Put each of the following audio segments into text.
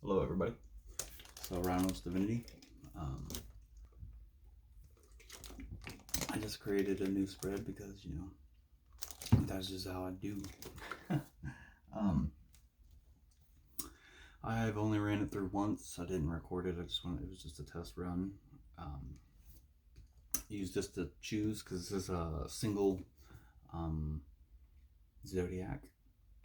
Hello everybody. So Rhinos Divinity. I just created a new spread because, that's just how I do. I've only ran it through once. I didn't record it. It was just a test run. Used this to choose because this is a single Zodiac.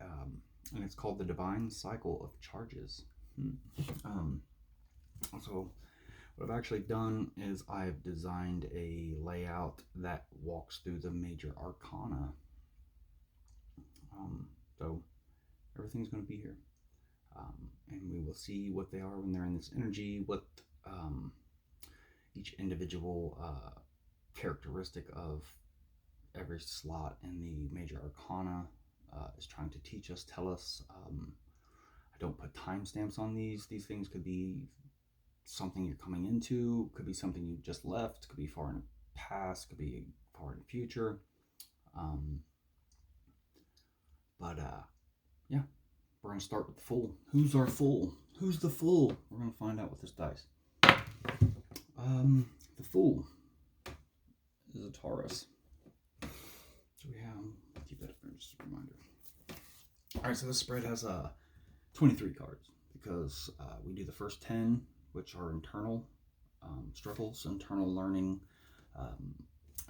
And it's called the Divine Cycle of Charges. So what I've actually done is I've designed a layout that walks through the major arcana. So everything's going to be here. And we will see what they are when they're in this energy, what each individual characteristic of every slot in the major arcana is trying to teach us, tell us. I don't put timestamps on these. These things could be something you're coming into, could be something you just left, could be far in the past, could be far in the future. Yeah, we're going to start with the Fool. Who's our Fool? Who's the Fool? We're going to find out with this dice. The Fool is a Taurus. So we have, keep that up there, just a reminder. Alright, so this spread has 23 cards because we do the first 10, which are internal struggles, internal learning.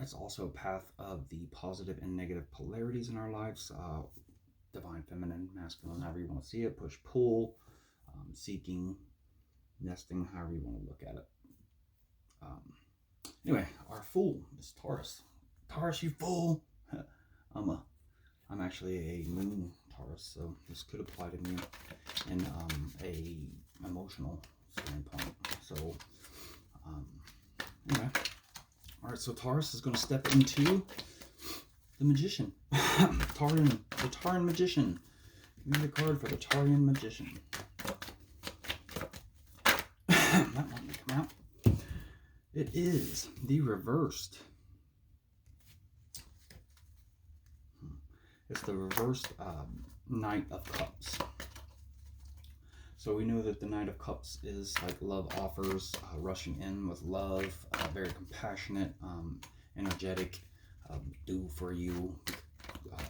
It's also a path of the positive and negative polarities in our lives. Divine, feminine, masculine, however you want to see it. Push, pull, seeking, nesting, however you want to look at it. Anyway, our Fool is Taurus. Taurus, you fool! I'm actually a moon Taurus, so this could apply to me in a emotional standpoint. So, anyway, all right. So Taurus is going to step into the Magician, the Tauran Magician. Give me the card for the Tauran Magician. That one may come out. It is the reversed. It's the reversed Knight of Cups. So we know that the Knight of Cups is like love offers, rushing in with love, very compassionate, energetic, do for you.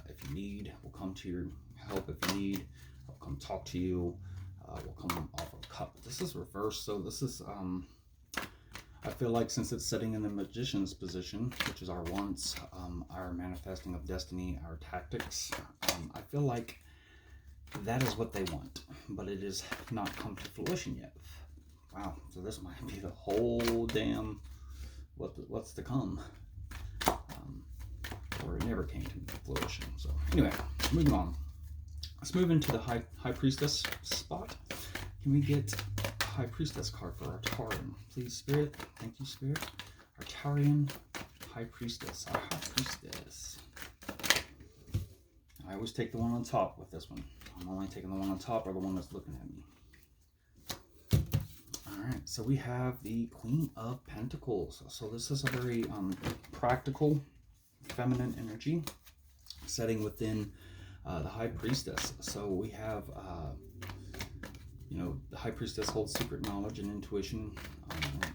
If you need, we'll come to your help. If you need, I'll come talk to you. We'll come offer a cup. This is reversed, so this is, I feel like since it's sitting in the Magician's position, which is our wants, our manifesting of destiny, our tactics, I feel like that is what they want, but it has not come to fruition yet. Wow, so this might be the whole damn what's to come, or it never came to fruition. So anyway, moving on. Let's move into the High Priestess spot. Can we get High Priestess card for our Tauran, please, Spirit? Thank you, Spirit. Our Tauran High Priestess. Our High Priestess. I always take the one on top with this one. I'm only taking the one on top or the one that's looking at me. Alright, so we have the Queen of Pentacles. So this is a very practical, feminine energy setting within the High Priestess. So we have the High Priestess holds secret knowledge and intuition.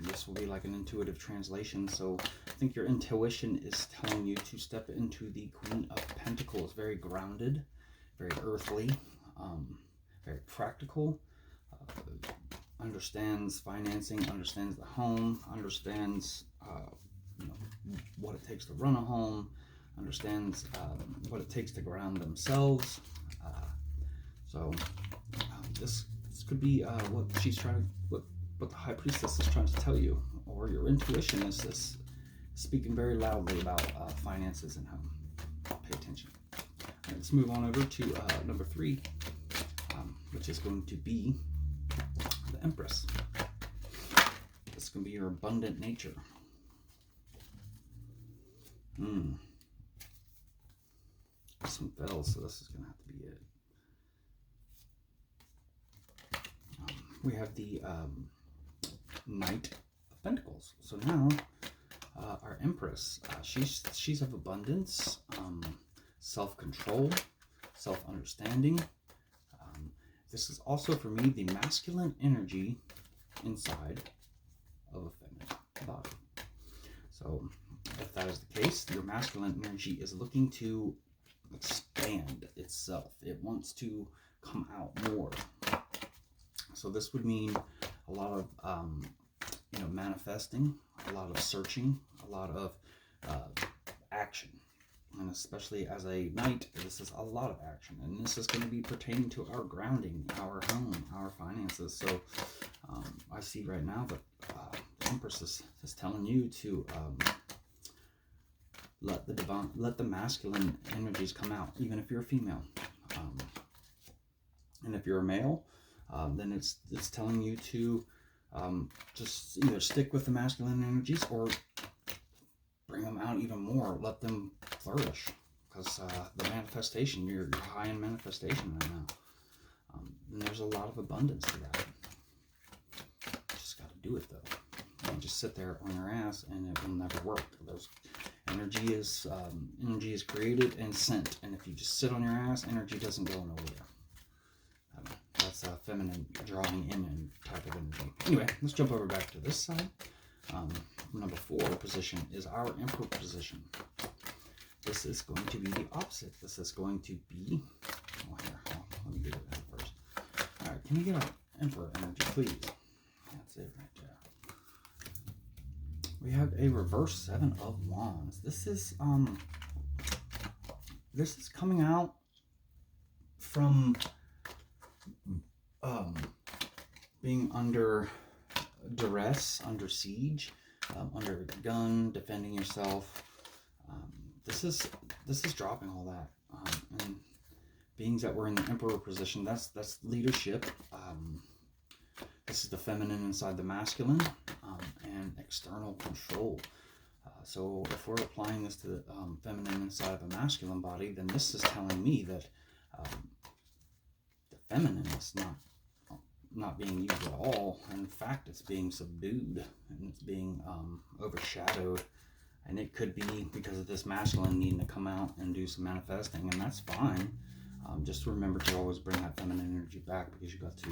This will be like an intuitive translation. So I think your intuition is telling you to step into the Queen of Pentacles. Very grounded, very earthly, very practical. Understands financing, understands the home, understands what it takes to run a home, understands what it takes to ground themselves. This could be what she's trying, what the High Priestess is trying to tell you, or your intuition is this speaking very loudly about finances and home. Pay attention. Right, let's move on over to number 3, which is going to be the Empress. This can be your abundant nature. Some bells, so this is going to have to be it. We have the Knight of Pentacles. So now our Empress, she's of abundance, self-control, self-understanding. this is also for me the masculine energy inside of a feminine body. So if that is the case, your masculine energy is looking to expand itself. It wants to come out more. So this would mean a lot of manifesting, a lot of searching, a lot of action. And especially as a knight, this is a lot of action, and this is going to be pertaining to our grounding, our home, our finances. So I see right now that the Empress is telling you to let the masculine energies come out, even if you're a female. And if you're a male, then it's telling you to just either stick with the masculine energies or bring them out even more. Let them flourish, because the manifestation, you're high in manifestation right now. And there's a lot of abundance to that. You just got to do it though. You don't just sit there on your ass and it will never work. There's energy is created and sent, and if you just sit on your ass, energy doesn't go nowhere. That's a feminine drawing in type of energy. Anyway, let's jump over back to this side. Number 4 position is our Emperor position. This is going to be the opposite. This is going to be, let me get it out first. All right, can you get our Emperor energy, please? That's it right there. We have a reverse 7 of Wands. This is coming out from being under duress, under siege, under a gun, defending yourself. This is dropping all that. And beings that were in the Emperor position, that's leadership. This is the feminine inside the masculine, and external control. So if we're applying this to the feminine inside of a masculine body, then this is telling me that the feminine is not being used at all. In fact, it's being subdued and it's being overshadowed, and it could be because of this masculine needing to come out and do some manifesting, and that's fine. Just remember to always bring that feminine energy back, because you got to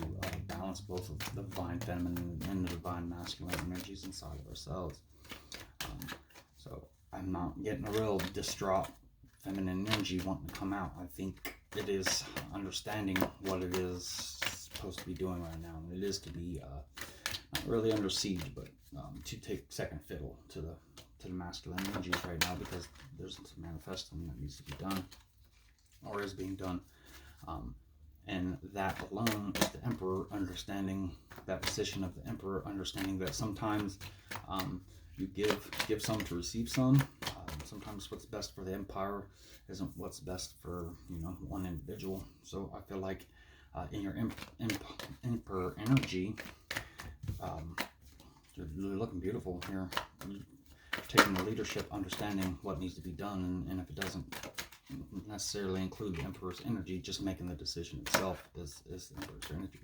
balance both of the divine feminine and the divine masculine energies inside of ourselves. So I'm not getting a real distraught feminine energy wanting to come out. I think it is understanding what it is supposed to be doing right now, and it is to be not really under siege, but to take second fiddle to the masculine energies right now, because there's some manifesting that needs to be done, or is being done, and that alone is the Emperor understanding that position of the Emperor, understanding that sometimes you give some to receive some. Sometimes what's best for the empire isn't what's best for one individual. So I feel like in your Emperor energy, you're looking beautiful here. You're taking the leadership, understanding what needs to be done, and if it doesn't necessarily include the Emperor's energy, just making the decision itself is the Emperor's energy.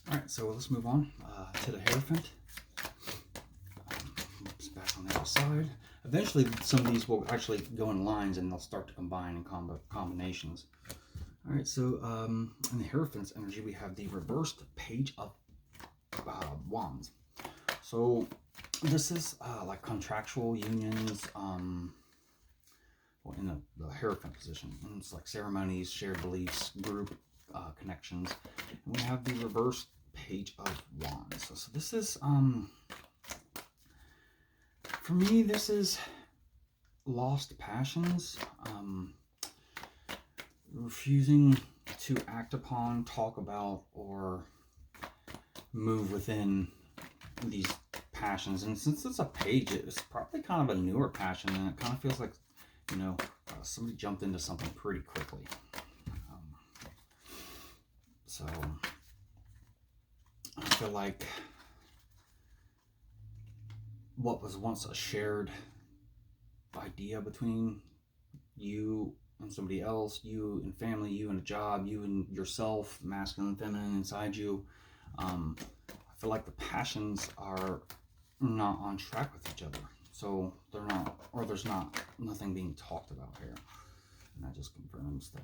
Alright, so let's move on to the Hierophant. Oops, back on the other side. Eventually, some of these will actually go in lines, and they'll start to combine in combinations. Alright, so in the Hierophant's energy, we have the reversed Page of Wands. So this is like contractual unions, in the Hierophant position, and it's like ceremonies, shared beliefs, group connections. And we have the reversed Page of Wands. So this is for me, this is lost passions, refusing to act upon, talk about, or move within these passions. And since it's a page, it's probably kind of a newer passion, and it kind of feels like somebody jumped into something pretty quickly. So I feel like what was once a shared idea between you and somebody else, you and family, you and a job, you and yourself, masculine and feminine inside you, I feel like the passions are not on track with each other. So they're not, or there's nothing being talked about here. And that just confirms that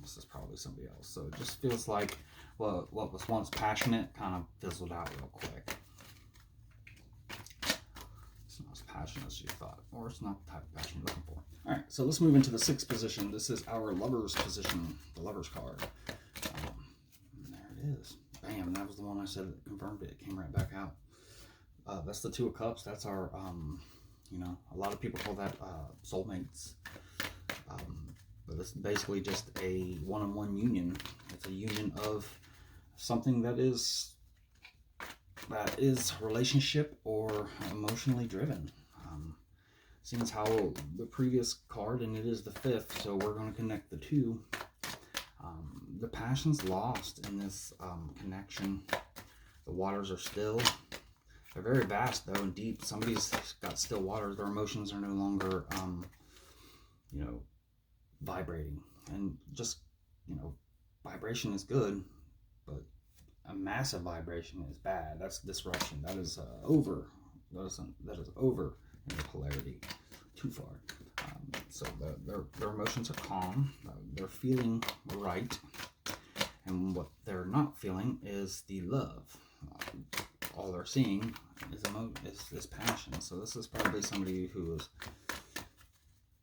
This is probably somebody else. So it just feels like what was once passionate kind of fizzled out real quick. It's not as passionate as you thought, or it's not the type of passion you're looking for. All right, so let's move into the 6th position. This is our Lover's position, the Lover's card. There it is. Bam, that was the one I said that confirmed it. It came right back out. That's the 2 of Cups. That's our, you know, a lot of people call that soulmates. But it's basically just a one-on-one union. It's a union of something that is relationship or emotionally driven. Seeing as how the previous card, and it is the 5th, so we're going to connect the 2. The passion's lost in this connection. The waters are still. They're very vast, though, and deep. Somebody's got still waters. Their emotions are no longer, you know, vibrating. And just, you know, vibration is good, but a massive vibration is bad. That's disruption. That is over. That is over in the polarity. Too far. So their emotions are calm. They're feeling right. And what they're not feeling is the love. All they're seeing is passion. So this is probably somebody who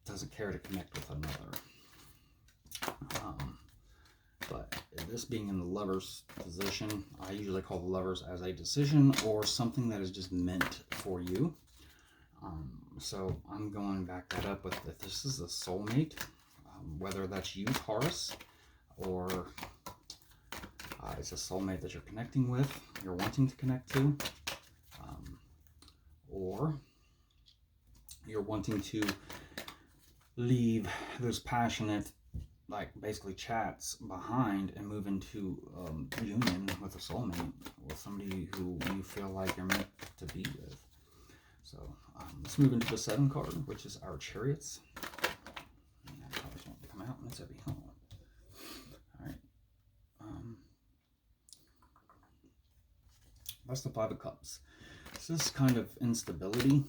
doesn't care to connect with another. But this being in the Lover's position, I usually call the Lovers as a decision or something that is just meant for you. So I'm going to back that up with if this is a soulmate, whether that's you, Taurus, or it's a soulmate that you're connecting with, you're wanting to connect to, or you're wanting to leave those passionate, like basically chats behind and move into union with a soulmate, with somebody who you feel like you're meant to be with. So let's move into the 7 card, which is our Chariots. And that card's want to come out, and it's heavy. All right. That's the 5 of Cups. This is kind of instability,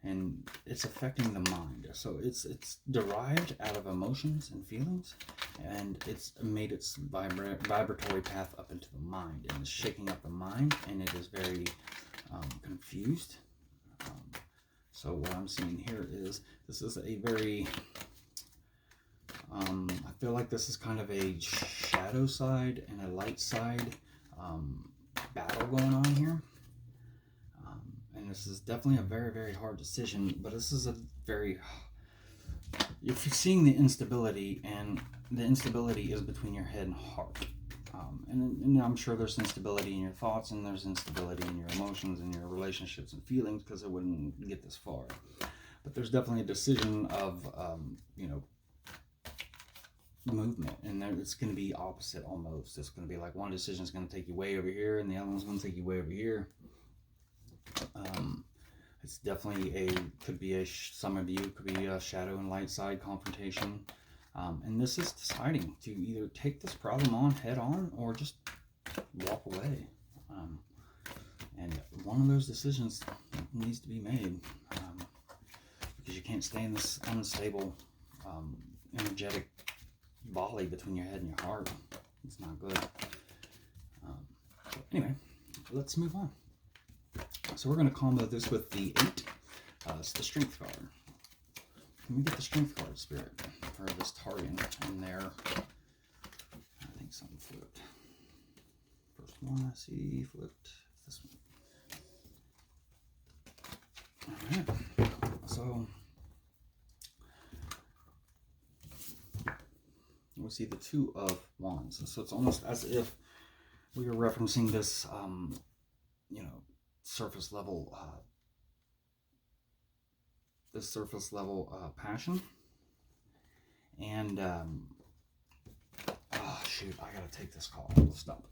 and it's affecting the mind. So it's derived out of emotions and feelings, and it's made its vibratory path up into the mind, and it's shaking up the mind, and it is very confused. So what I'm seeing here is this is a very I feel like this is kind of a shadow side and a light side battle going on here. And this is definitely a very, very hard decision, but this is a very, if you're seeing the instability, and the instability is between your head and heart. And I'm sure there's instability in your thoughts, and there's instability in your emotions and your relationships and feelings, because it wouldn't get this far. But there's definitely a decision of, you know, movement, and it's going to be opposite almost. It's going to be like one decision is going to take you way over here, and the other one's going to take you way over here. It's definitely could be some of you could be a shadow and light side confrontation. And this is deciding to either take this problem on head on or just walk away. And one of those decisions needs to be made, because you can't stay in this unstable, energetic volley between your head and your heart. It's not good. So anyway, let's move on. So we're going to combo this with the 8. It's the Strength card. Can we get the Strength card, Spirit, for this Tarian in there? I think something flipped. First one I see flipped. This one. Alright. So we see the 2 of Wands. So it's almost as if we are referencing this, you know, surface level passion, and oh shoot, I gotta take this call. Stop.